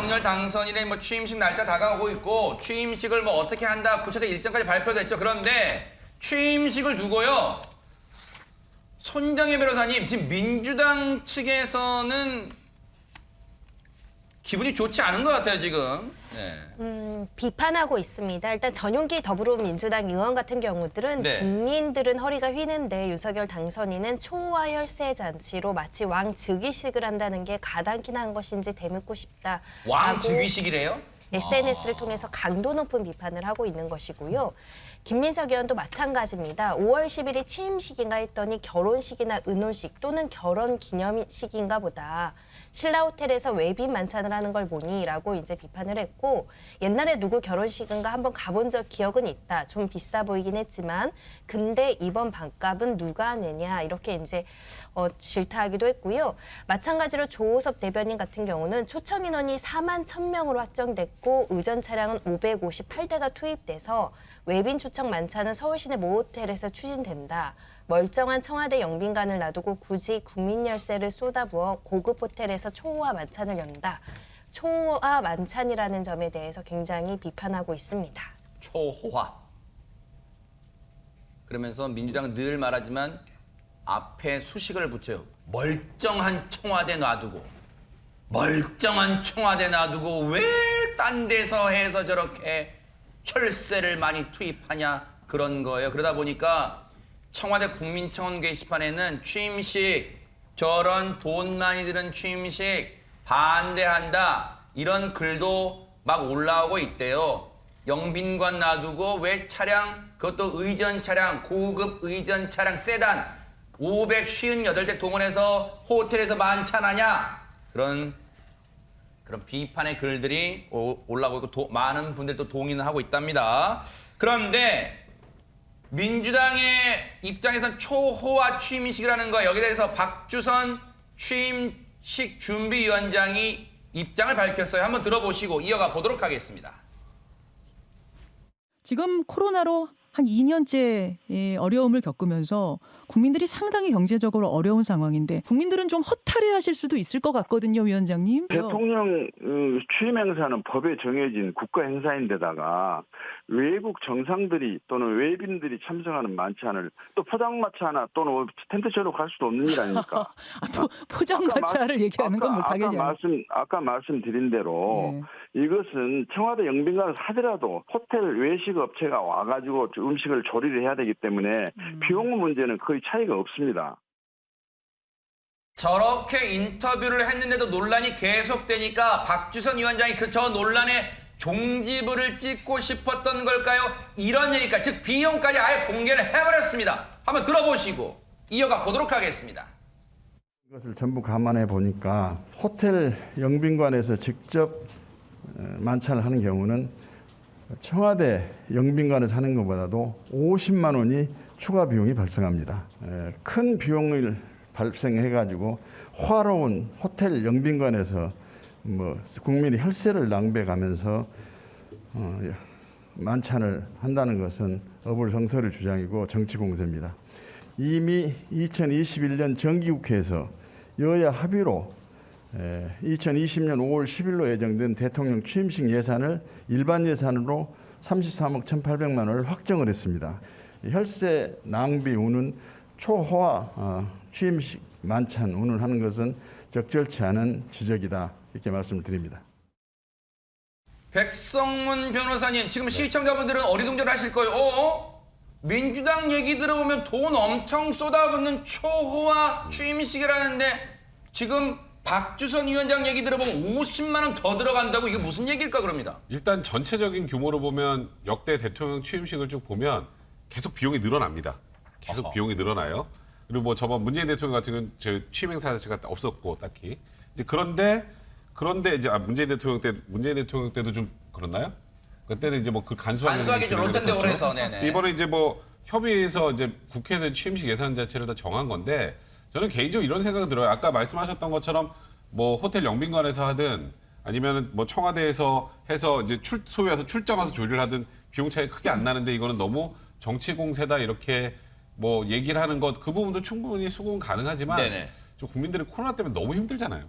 윤석열 당선인의 뭐 취임식 날짜 다가오고 있고 취임식을 뭐 어떻게 한다 구체적 일정까지 발표됐죠. 그런데 취임식을 두고요. 손정혜 변호사님, 지금 민주당 측에서는 기분이 좋지 않은 것 같아요, 지금. 네. 비판하고 있습니다. 일단 전용기 더불어민주당 의원 같은 경우들은 네. 국민들은 허리가 휘는데 윤석열 당선인은 초호화 혈세 잔치로 마치 왕 즉위식을 한다는 게 가당키나 한 것인지 되묻고 싶다. 왕 즉위식이래요? SNS를 통해서 강도 높은 비판을 하고 있는 것이고요. 김민석 의원도 마찬가지입니다. 5월 10일이 취임식인가 했더니 결혼식이나 은혼식 또는 결혼 기념식인가 보다. 신라 호텔에서 외빈 만찬을 하는 걸 보니 라고 이제 비판을 했고 옛날에 누구 결혼식인가 한번 가본 적 기억은 있다. 좀 비싸 보이긴 했지만 근데 이번 반값은 누가 내냐 이렇게 이제 질타하기도 했고요. 마찬가지로 조호섭 대변인 같은 경우는 초청 인원이 4만 1,000명으로 확정됐고 의전 차량은 558대가 투입돼서 외빈 초청 만찬은 서울 시내 모 호텔에서 추진된다. 멀쩡한 청와대 영빈관을 놔두고 굳이 국민 열세를 쏟아부어 고급 호텔에서 초호화 만찬을 연다. 초호화 만찬이라는 점에 대해서 굉장히 비판하고 있습니다. 초호화. 그러면서 민주당은 늘 말하지만 앞에 수식을 붙여요. 멀쩡한 청와대 놔두고. 멀쩡한 청와대 놔두고 왜 딴 데서 해서 저렇게 혈세를 많이 투입하냐 그런 거예요. 그러다 보니까 청와대 국민청원 게시판에는 취임식, 저런 돈 많이 드는 취임식 반대한다 이런 글도 막 올라오고 있대요. 영빈관 놔두고 왜 차량, 그것도 의전 차량, 고급 의전 차량 세단 558대 동원해서 호텔에서 만찬하냐 그런 비판의 글들이 올라오고 있고 많은 분들도 동의는 하고 있답니다. 그런데 민주당의 입장에선 초호화 취임식이라는 거 여기에 대해서 박주선 취임식 준비위원장이 입장을 밝혔어요. 한번 들어보시고 이어가 보도록 하겠습니다. 지금 코로나로 한 2년째 어려움을 겪으면서 국민들이 상당히 경제적으로 어려운 상황인데 국민들은 좀 허탈해하실 수도 있을 것 같거든요, 위원장님. 대통령 취임 행사는 법에 정해진 국가 행사인데다가 외국 정상들이 또는 외빈들이 참석하는 만찬을 또 포장마차 하나 또는 텐트쇼로 갈 수도 없는 일 아닙니까? 포장마차를 얘기하는 건 뭐 당연히 아까 말씀드린 대로 이것은 청와대 영빈관을 사더라도 호텔 외식 업체가 와가지고 음식을 조리를 해야 되기 때문에 비용 문제는 거의 차이가 없습니다. 저렇게 인터뷰를 했는데도 논란이 계속되니까 박주선 위원장이 저 논란에 종지부를 찍고 싶었던 걸까요? 이런 얘기까 즉 비용까지 아예 공개를 해버렸습니다. 한번 들어보시고 이어가 보도록 하겠습니다. 이것을 전부 감안해 보니까 호텔 영빈관에서 직접 만찬을 하는 경우는 청와대 영빈관에서 하는 것보다도 50만 원이 추가 비용이 발생합니다. 큰 비용을 발생해가지고 화로운 호텔 영빈관에서 국민이 혈세를 낭비해가면서 만찬을 한다는 것은 어불성설의 주장이고 정치 공세입니다. 이미 2021년 정기국회에서 여야 합의로 2020년 5월 10일로 예정된 대통령 취임식 예산을 일반 예산으로 33억 1,800만 원을 확정을 했습니다. 혈세 낭비 우는 초호화 취임식 만찬 운운하는 것은 적절치 않은 지적이다 이렇게 말씀을 드립니다. 백성문 변호사님 지금 시청자분들은 어리둥절하실 거예요. 민주당 얘기 들어보면 돈 엄청 쏟아붓는 초호화 취임식이라는데 지금 박주선 위원장 얘기 들어보면 50만 원 더 들어간다고 이게 무슨 얘기일까 그럽니다. 일단 전체적인 규모로 보면 역대 대통령 취임식을 쭉 보면 계속 비용이 늘어납니다. 계속 비용이 늘어나요. 그리고 뭐 저번 문재인 대통령 같은 경우는 저 취임 행사 자체가 없었고 딱히 이제 그런데 이제 문재인 대통령 때도 좀 그렇나요? 그때는 이제 뭐 그 간소하게 롯데월에서 이번에 이제 뭐 협의해서 이제 국회에서 취임식 예산 자체를 다 정한 건데 저는 개인적으로 이런 생각이 들어요. 아까 말씀하셨던 것처럼 뭐 호텔 영빈관에서 하든 아니면 뭐 청와대에서 해서 이제 소위 와서 출장 와서 조리를 하든 비용 차이 크게 안 나는데 이거는 너무 정치 공세다 이렇게 뭐 얘기를 하는 것 그 부분도 충분히 수긍 가능하지만 좀 국민들이 코로나 때문에 너무 힘들잖아요.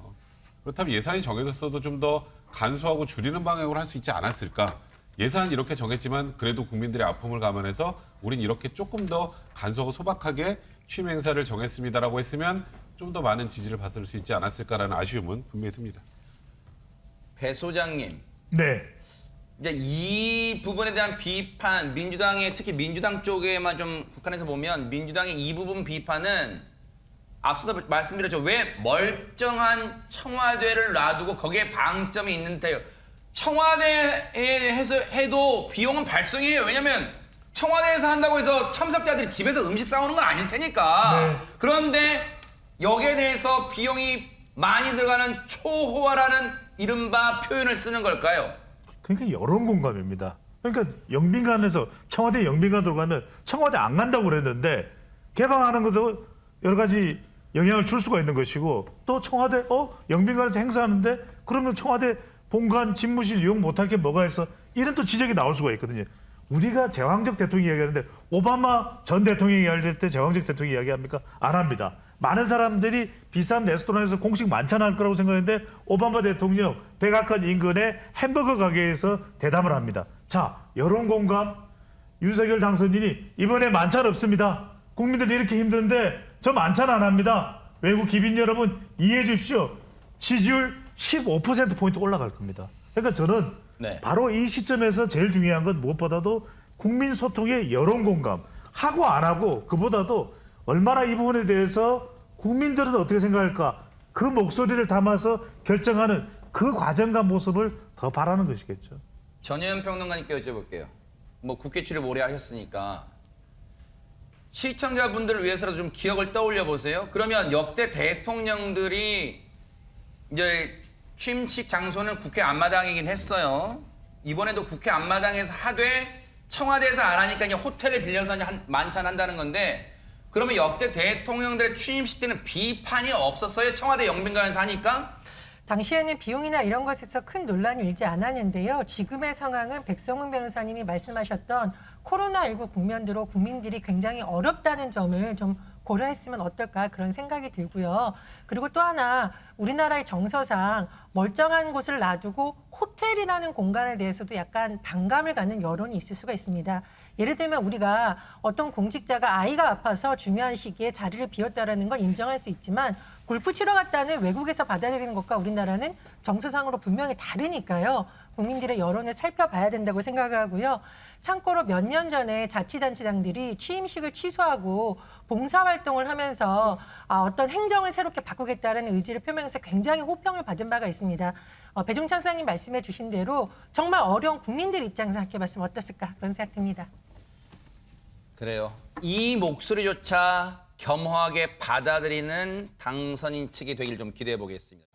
그렇다면 예산이 정해졌어도 좀 더 간소하고 줄이는 방향으로 할 수 있지 않았을까? 예산 이렇게 정했지만 그래도 국민들의 아픔을 감안해서 우린 이렇게 조금 더 간소하고 소박하게 취임 행사를 정했습니다라고 했으면 좀 더 많은 지지를 받을 수 있지 않았을까라는 아쉬움은 분명히 듭니다. 배 소장님, 네. 이제 이 부분에 대한 비판, 민주당의 특히 민주당 쪽에만 좀 국한해서 보면 민주당의 이 부분 비판은 앞서도 말씀드렸죠. 왜 멀쩡한 청와대를 놔두고 거기에 방점이 있는데요. 청와대에서 해도 비용은 발생해요. 왜냐면 청와대에서 한다고 해서 참석자들이 집에서 음식 싸우는 건 아닐 테니까. 네. 그런데 여기에 대해서 비용이 많이 들어가는 초호화라는 이른바 표현을 쓰는 걸까요? 그러니까 여론 공감입니다. 그러니까 영빈관에서 청와대 영빈관으로 가면 청와대 안 간다고 그랬는데 개방하는 것도 여러 가지 영향을 줄 수가 있는 것이고 또 청와대 영빈관에서 행사하는데 그러면 청와대 본관 집무실 이용 못할 게 뭐가 있어? 이런 또 지적이 나올 수가 있거든요. 우리가 제왕적 대통령 이야기하는데 오바마 전 대통령 이야기할 때 제왕적 대통령 이야기합니까? 안 합니다. 많은 사람들이 비싼 레스토랑에서 공식 만찬 할 거라고 생각했는데 오바마 대통령 백악관 인근의 햄버거 가게에서 대담을 합니다. 자, 여론 공감 윤석열 당선인이 이번에 만찬 없습니다. 국민들이 이렇게 힘든데 저 만찬 안 합니다. 외국 기빈 여러분 이해해 주십시오. 지지율 15%포인트 올라갈 겁니다. 그러니까 저는 네. 바로 이 시점에서 제일 중요한 건 무엇보다도 국민 소통의 여론 공감 하고 안 하고 그보다도 얼마나 이 부분에 대해서 국민들은 어떻게 생각할까 그 목소리를 담아서 결정하는 그 과정과 모습을 더 바라는 것이겠죠. 전혜연 평론가님께 여쭤볼게요. 뭐 국회 출입 오래 하셨으니까 시청자분들을 위해서라도 좀 기억을 떠올려 보세요. 그러면 역대 대통령들이 이제 취임식 장소는 국회 앞마당이긴 했어요. 이번에도 국회 앞마당에서 하되 청와대에서 안 하니까 이제 호텔을 빌려서 만찬 한다는 건데 그러면 역대 대통령들의 취임식 때는 비판이 없었어요? 청와대 영빈관에서 하니까? 당시에는 비용이나 이런 것에서 큰 논란이 일지 않았는데요. 지금의 상황은 백성훈 변호사님이 말씀하셨던 코로나19 국면으로 국민들이 굉장히 어렵다는 점을 좀 고려했으면 어떨까 그런 생각이 들고요. 그리고 또 하나 우리나라의 정서상 멀쩡한 곳을 놔두고 호텔이라는 공간에 대해서도 약간 반감을 갖는 여론이 있을 수가 있습니다. 예를 들면 우리가 어떤 공직자가 아이가 아파서 중요한 시기에 자리를 비웠다라는 건 인정할 수 있지만 골프 치러 갔다는 외국에서 받아들이는 것과 우리나라는 정서상으로 분명히 다르니까요. 국민들의 여론을 살펴봐야 된다고 생각을 하고요. 참고로 몇 년 전에 자치단체장들이 취임식을 취소하고 봉사활동을 하면서 어떤 행정을 새롭게 바꾸겠다는 의지를 표명해서 굉장히 호평을 받은 바가 있습니다. 배종찬 소장님 말씀해 주신 대로 정말 어려운 국민들 입장에서 생각해봤으면 어떻을까 그런 생각 듭니다. 그래요. 이 목소리조차 겸허하게 받아들이는 당선인 측이 되길 좀 기대해 보겠습니다.